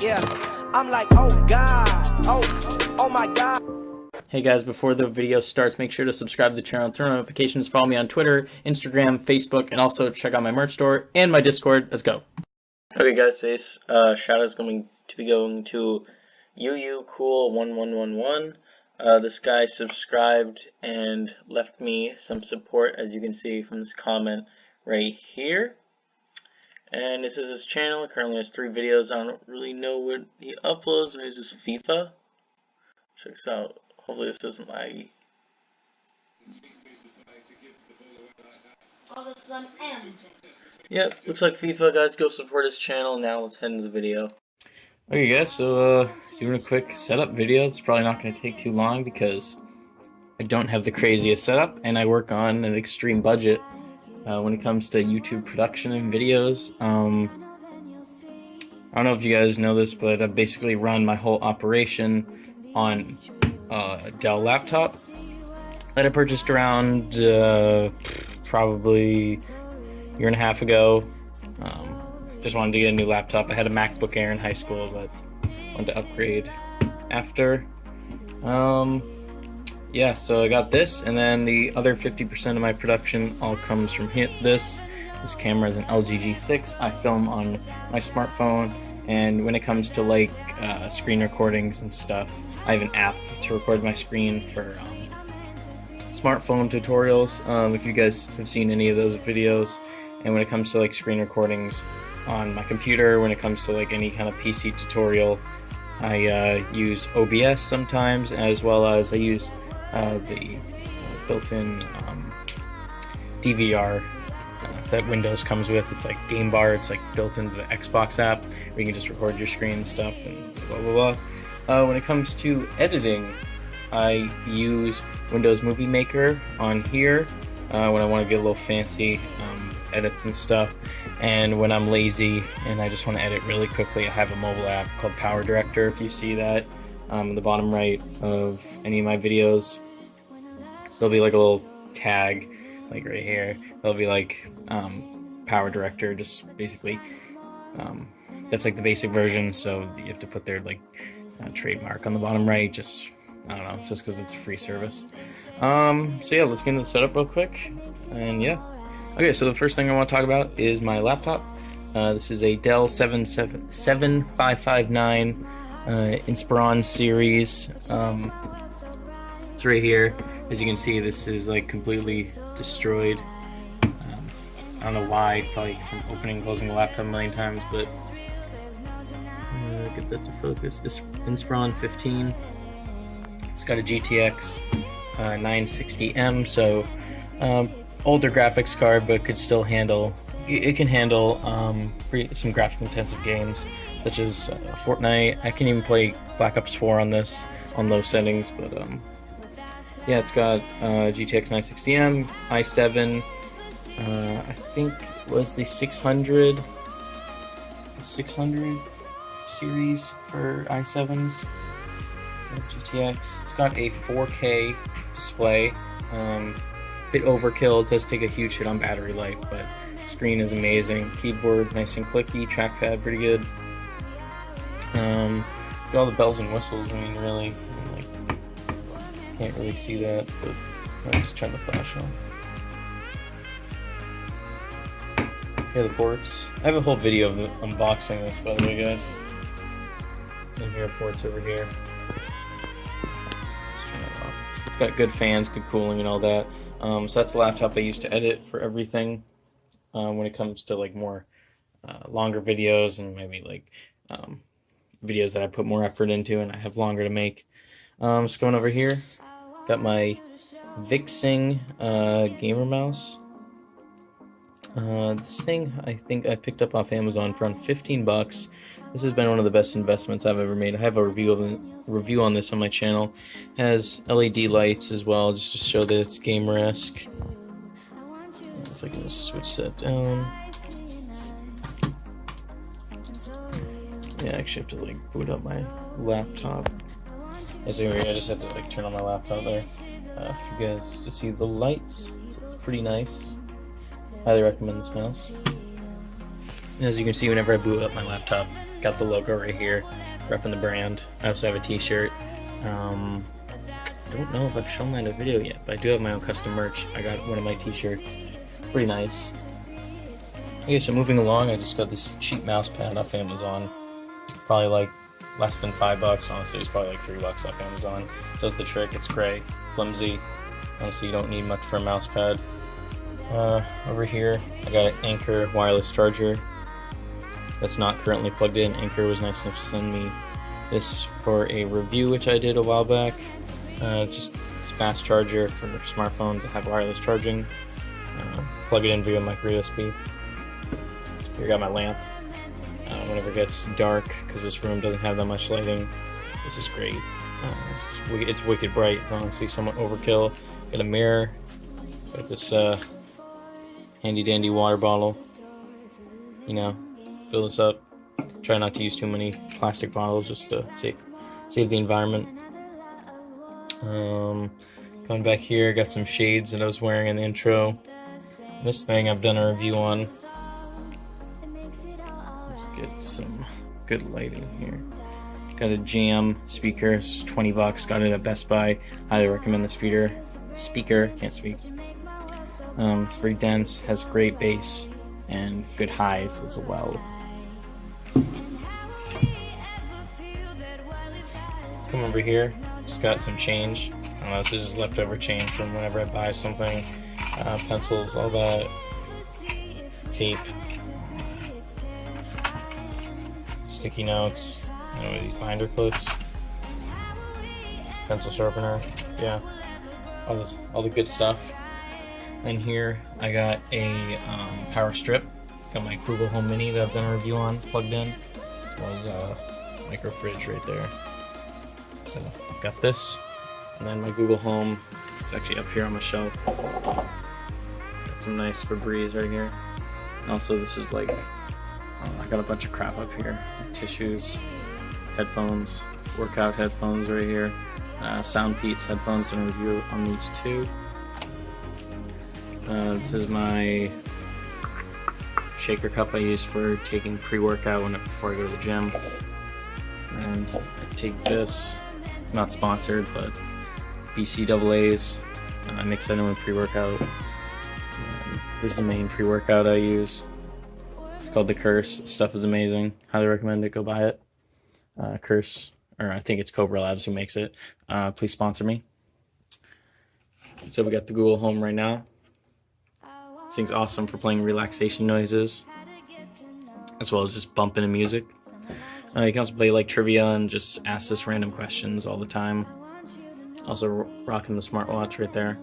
Yeah, I'm like, oh God, oh my God. Hey guys, before the video starts, make sure to subscribe to the channel, turn on notifications, follow me on Twitter, Instagram, Facebook, and also check out my merch store and my Discord. Let's go. Okay guys, today's shout out is going to be going to UUCool1111. This guy subscribed and left me some support, as you can see from this comment right here. And this is his channel. It currently has 3 videos. I don't really know what he uploads. Maybe it's just FIFA. Check this out. Hopefully this isn't laggy. Oh, this is an M. Yep, looks like FIFA, guys. Go support his channel. Now let's head into the video. Okay guys, so doing a quick setup video. It's probably not going to take too long because I don't have the craziest setup and I work on an extreme budget when it comes to YouTube production and videos. I don't know if you guys know this, but I basically run my whole operation on a Dell laptop that I purchased around probably a year and a half ago. Just wanted to get a new laptop. I had a MacBook Air in high school, but wanted to upgrade after. Yeah, so I got this, and then the other 50% of my production all comes from this. This camera is an LG G6. I film on my smartphone, and when it comes to like screen recordings and stuff, I have an app to record my screen for smartphone tutorials, if you guys have seen any of those videos. And when it comes to like screen recordings on my computer, when it comes to like any kind of PC tutorial, I use OBS sometimes, as well as I use the built-in DVR that Windows comes with. It's like Game Bar. It's like built into the Xbox app where you can just record your screen and stuff and blah blah blah. When it comes to editing, I use Windows Movie Maker on here when I want to get a little fancy edits and stuff. And when I'm lazy and I just want to edit really quickly, I have a mobile app called Power Director. If you see that in the bottom right of any of my videos, there'll be like a little tag like right here. There'll be like Power Director, just basically that's like the basic version, so you have to put their like trademark on the bottom right, just I don't know, just because it's a free service. So yeah, let's get into the setup real quick, and yeah. Okay, so the first thing I want to talk about is my laptop. This is a Dell 7559 Inspiron series. It's right here. As you can see, this is like completely destroyed. I don't know why, probably from opening and closing the laptop a million times, but get that to focus. It's Inspiron 15. It's got a GTX 960M, so older graphics card, but could still handle. It can handle some graphic-intensive games, such as Fortnite. I can even play Black Ops 4 on this on low settings, but yeah, it's got GTX 960M, i7. I think it was the 600 series for i7s. GTX. It's got a 4K display. Bit overkill. It does take a huge hit on battery life, but screen is amazing. Keyboard nice and clicky. Trackpad pretty good. It's got all the bells and whistles. I mean, really, like, can't really see that, but I'm just trying to flash on. Here are the ports. I have a whole video of unboxing this, by the way, guys. And here are ports over here. It's got good fans, good cooling, and all that. So that's the laptop I use to edit for everything. When it comes to like more longer videos and maybe like videos that I put more effort into and I have longer to make. Just going over here, got my Vixing gamer mouse. This thing I think I picked up off Amazon for around 15 bucks. This has been one of the best investments I've ever made. I have a review on this on my channel. It has LED lights as well, just to show that it's gamer-esque. If I can just switch that down. Yeah, I actually have to like boot up my laptop. As I just have to like turn on my laptop there for you guys to see the lights. So it's pretty nice. Highly recommend this mouse. And as you can see, whenever I boot up my laptop, got the logo right here, repping the brand. I also have a t-shirt. Don't know if I've shown that in a video yet, but I do have my own custom merch. I got one of my t-shirts. Pretty nice. Okay, so moving along, I just got this cheap mouse pad off Amazon. Probably like less than $5. Honestly, it's probably like $3 off Amazon. Does the trick. It's gray, flimsy. Honestly, you don't need much for a mouse pad. Over here, I got an Anchor wireless charger that's not currently plugged in. Anchor was nice enough to send me this for a review, which I did a while back. Just it's fast charger for smartphones that have wireless charging. Plug it in via micro USB. Here I got my lamp. Whenever it gets dark, because this room doesn't have that much lighting, this is great. It's wicked bright. It's honestly somewhat overkill. Got a mirror. Got this handy dandy water bottle. You know, fill this up. Try not to use too many plastic bottles just to save the environment. Going back here, got some shades that I was wearing in the intro. This thing I've done a review on. Let's get some good lighting here. Got a Jam speaker. It's $20. Got it at Best Buy. Highly recommend this speaker. Can't speak. It's very dense. Has great bass and good highs as well. Come over here. Just got some change. I don't know, this is just leftover change from whenever I buy something. Pencils, all that. Tape. Sticky notes. These binder clips. Pencil sharpener. Yeah. All the good stuff. And here I got a power strip. Got my Google Home Mini that I've done a review on plugged in. As well as a micro fridge right there. So got this, and then my Google Home is actually up here on my shelf. Got some nice Febreze right here. Also, this is like I got a bunch of crap up here: tissues, headphones, workout headphones right here. Soundpeats headphones. Done a review on these too. This is my shaker cup I use for taking pre-workout before I go to the gym. And I take this. Not sponsored, but BCAAs. I mix that in with pre-workout. This is the main pre-workout I use. It's called the Curse. Stuff is amazing. Highly recommend it. Go buy it. Curse, or I think it's Cobra Labs who makes it. Please sponsor me. So we got the Google Home right now. This thing's awesome for playing relaxation noises, as well as just bumping in music. You can also play like trivia and just ask us random questions all the time. Also rocking the smartwatch right there.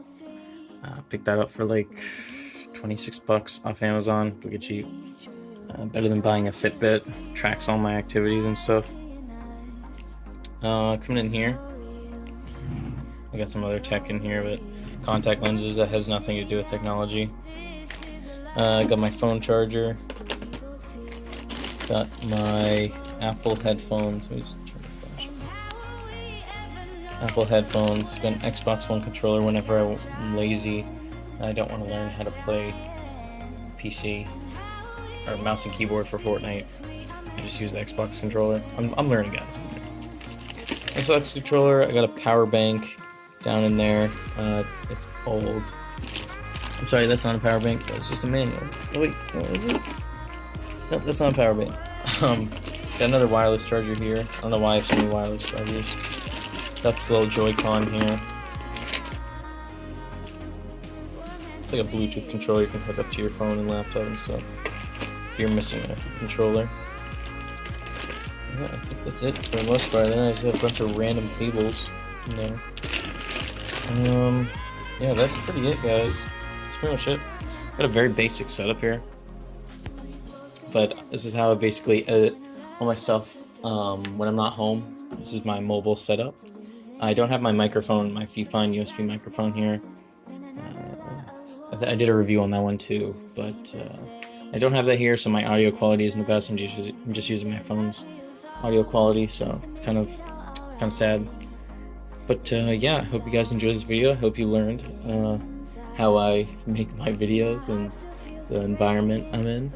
Picked that up for like $26 off Amazon. Wicked cheap. Better than buying a Fitbit. Tracks all my activities and stuff. Coming in here, I got some other tech in here, but contact lenses that has nothing to do with technology. Got my phone charger. Got my Apple headphones. Let me just turn the flash on. Apple headphones. Got an Xbox One controller whenever I'm lazy. I don't want to learn how to play PC or mouse and keyboard for Fortnite. I just use the Xbox controller. I'm learning, guys. Xbox controller. I got a power bank down in there. It's old. I'm sorry, that's not a power bank. That's just a manual. Oh wait, what is it? Nope, that's not a power bank. Got another wireless charger here. I don't know why I have so many wireless chargers. Got this little Joy-Con here. It's like a Bluetooth controller you can hook up to your phone and laptop and stuff. If you're missing a controller. Yeah, I think that's it for the most part. Then I just have a bunch of random cables in there. Yeah, that's pretty it, guys. That's pretty much it. Got a very basic setup here. But this is how I basically edit all my stuff when I'm not home. This is my mobile setup. I don't have my microphone, my Fifine USB microphone here. I did a review on that one too, but I don't have that here, so my audio quality isn't the best. I'm just using my phone's audio quality, so it's kind of sad. But yeah, I hope you guys enjoyed this video. I hope you learned how I make my videos and the environment I'm in.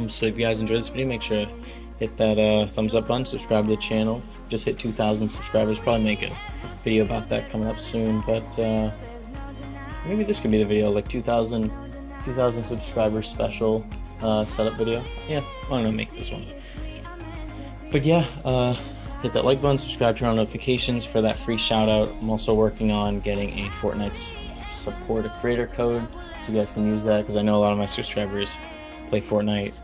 So if you guys enjoyed this video, make sure to hit that thumbs up button, subscribe to the channel. Just hit 2,000 subscribers. Probably make a video about that coming up soon, but maybe this could be the video, like 2,000 subscribers special setup video. Yeah, I'm gonna make this one. But yeah, hit that like button, subscribe, turn on notifications for that free shout out. I'm also working on getting a Fortnite support a creator code, so you guys can use that, because I know a lot of my subscribers play Fortnite,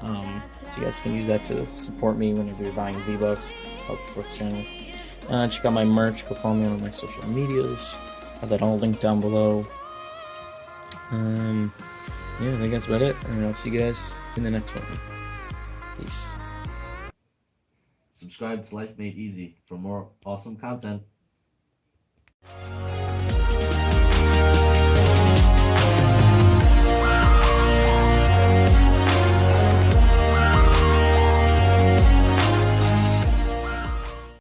so you guys can use that to support me whenever you're buying V-Bucks, help support the channel. Check out my merch, go follow me on my social medias, have that all linked down below. Yeah, I think that's about it, and I'll see you guys in the next one. Peace. Subscribe to Life Made Easy for more awesome content.